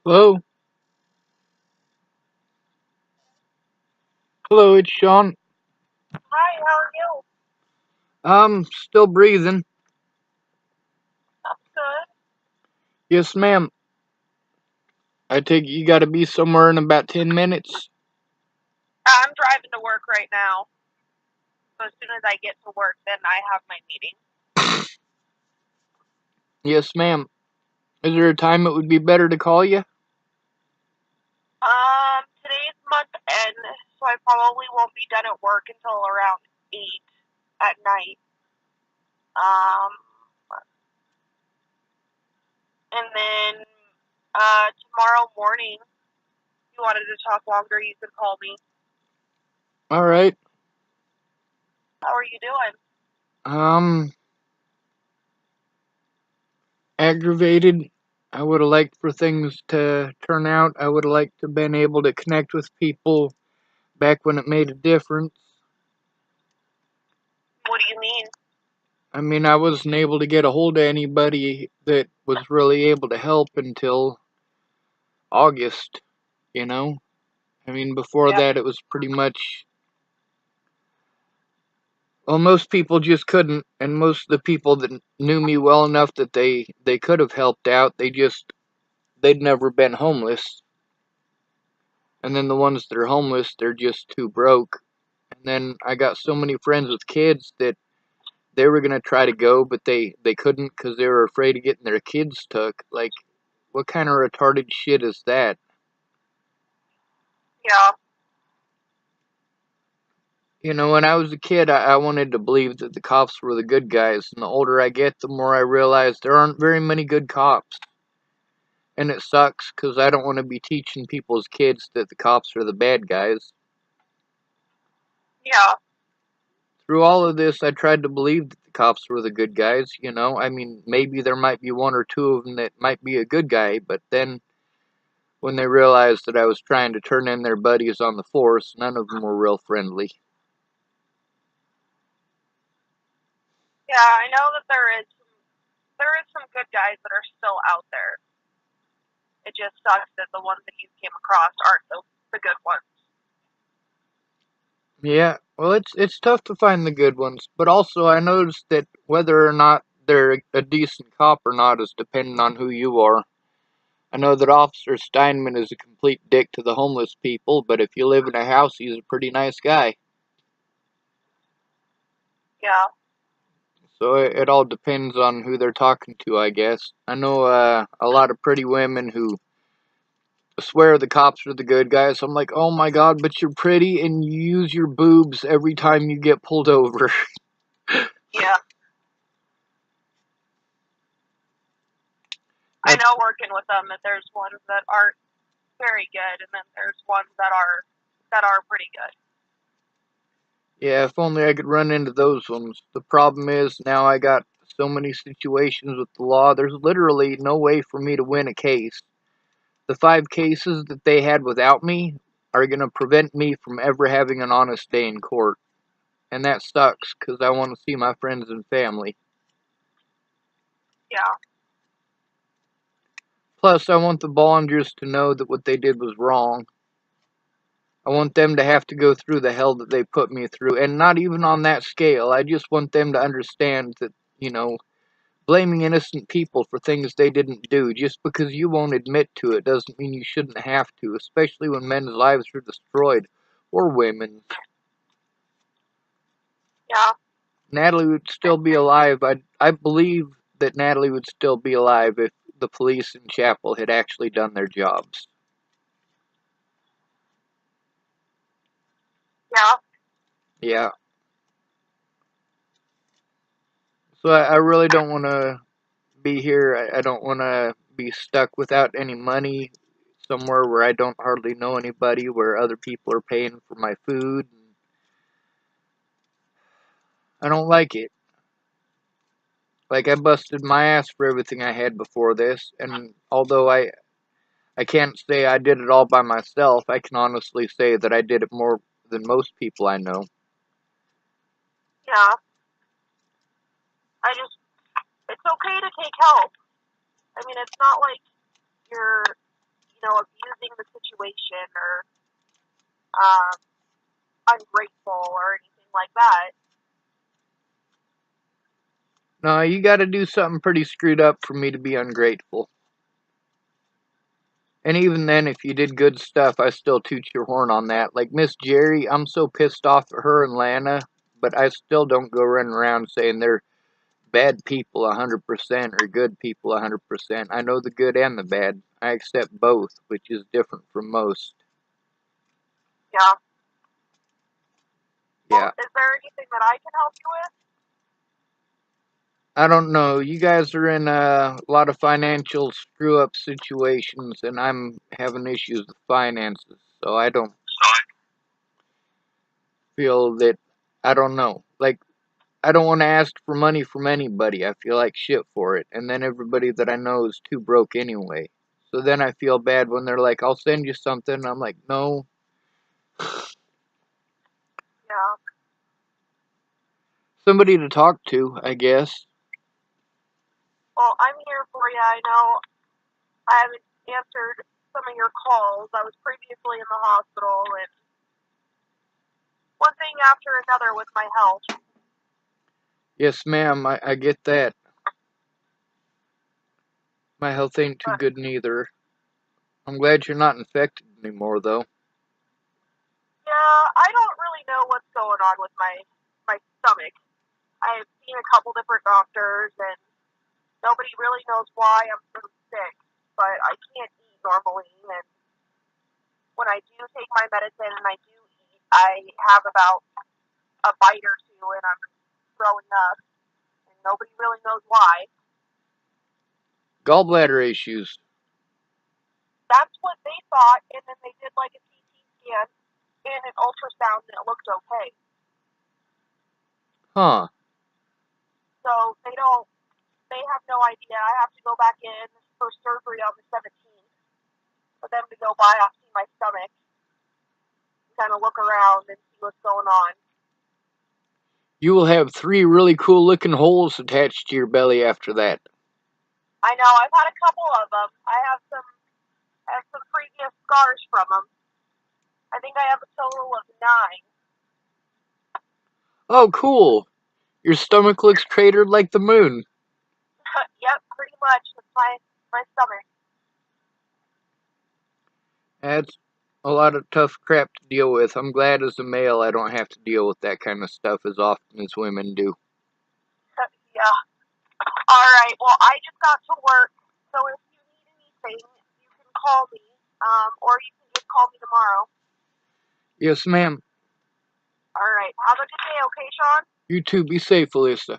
Hello? Hello, it's Sean. Hi, how are you? I'm still breathing. I'm good. Yes, ma'am. I take it you gotta be somewhere in about 10 minutes. I'm driving to work right now. So as soon as I get to work, then I have my meeting. Yes, ma'am. Is there a time it would be better to call you? Today's month end, so I probably won't be done at work until around 8 at night. Um, and then, tomorrow morning, if you wanted to talk longer, you could call me. Alright. How are you doing? Um, aggravated. I would have liked for things to turn out. I would have liked to have been able to connect with people back when it made a difference. What do you mean? I mean, I wasn't able to get a hold of anybody that was really able to help until August, you know? I mean, before Yeah, that, it was pretty much. Well, most people just couldn't, and most of the people that knew me well enough that they could have helped out, they'd never been homeless. And then the ones that are homeless, they're just too broke. And then I got so many friends with kids that they were gonna try to go, but they couldn't because they were afraid of getting their kids took. Like, what kind of retarded shit is that? yeah, You know, when I was a kid, I wanted to believe that the cops were the good guys, and the older I get, the more I realize there aren't very many good cops. And it sucks because I don't want to be teaching people's kids that the cops are the bad guys. yeah, Through all of this, I tried to believe that the cops were the good guys, you know? I mean, maybe there might be one or two of them that might be a good guy, but then when they realized that I was trying to turn in their buddies on the force, none of them were real friendly. yeah. I know that there is some good guys that are still out there. It just sucks that the ones that you came across aren't the good ones. Yeah, well, it's tough to find the good ones, but also I noticed that whether or not they're a decent cop or not is dependent on who you are. I know that Officer Steinman is a complete dick to the homeless people, but if you live in a house, he's a pretty nice guy. Yeah, So it all depends on who they're talking to, I guess. I know a lot of pretty women who swear the cops are the good guys. I'm like, oh my god, but you're pretty and you use your boobs every time you get pulled over. yeah. I That, know working with them that there's ones that aren't very good, and then there's ones that are pretty good. yeah, if only I could run into those ones. The problem is now I got so many situations with the law. There's literally no way for me to win a case. The 5 cases that they had without me are going to prevent me from ever having an honest day in court. And that sucks because I want to see my friends and family. Yeah, Plus, I want the Bollingers to know that what they did was wrong. I want them to have to go through the hell that they put me through. And not even on that scale. I just want them to understand that, blaming innocent people for things they didn't do just because you won't admit to it doesn't mean you shouldn't have to, especially when men's lives are destroyed. Or women's. yeah, Natalie would still be alive. I believe that Natalie would still be alive if the police in Chapel had actually done their jobs. yeah, Yeah. So I really don't want to be here. I don't want to be stuck without any money somewhere where I don't hardly know anybody, where other people are paying for my food. I don't like it. Like, I busted my ass for everything I had before this, and although I can't say I did it all by myself, I can honestly say that I did it more than most people I know. yeah. It's okay to take help. I mean, it's not like you're, abusing the situation or ungrateful or anything like that. No, you gotta do something pretty screwed up for me to be ungrateful. And even then, if you did good stuff, I still toot your horn on that. Like Miss Jerry, I'm so pissed off at her and Lana, but I still don't go running around saying they're bad people 100% or good people 100%. I know the good and the bad. I accept both, which is different from most. Yeah. Yeah. Well, is there anything that I can help you with? I don't know. You guys are in a lot of financial screw up situations, and I'm having issues with finances, so I don't feel that. I don't know. Like, I don't want to ask for money from anybody. I feel like shit for it. And then everybody that I know is too broke anyway. So then I feel bad when they're like, I'll send you something. I'm like, no. Yeah. Somebody to talk to, I guess. Well, I'm here for you. I know I haven't answered some of your calls. I was previously in the hospital, and one thing after another with my health. Yes, ma'am, I get that. My health ain't too But good neither. I'm glad you're not infected anymore, though. yeah, I don't really know what's going on with my stomach. I've seen a couple different doctors, and nobody really knows why I'm so sick. But I can't eat normally, and when I do take my medicine and I do eat, I have about a bite or two, and I'm throwing up, and nobody really knows why. Gallbladder issues. That's what they thought, and then they did like a CT scan and an ultrasound, and it looked okay. Huh. So they have no idea. I have to go back in for surgery on the 17th for them to go biopsy my stomach, kind of look around and see what's going on. You will have 3 really cool looking holes attached to your belly after that. I know, I've had a couple of them. I have some previous scars from them. I think I have a total of 9. Oh, cool. Your stomach looks cratered like the moon. Yep, pretty much. That's my stomach. That's a lot of tough crap to deal with. I'm glad as a male I don't have to deal with that kind of stuff as often as women do. Yeah. All right. Well, I just got to work, so if you need anything, you can call me, or you can just call me tomorrow. Yes, ma'am. All right. Have a good day, okay, Sean? You too. Be safe, Alyssa.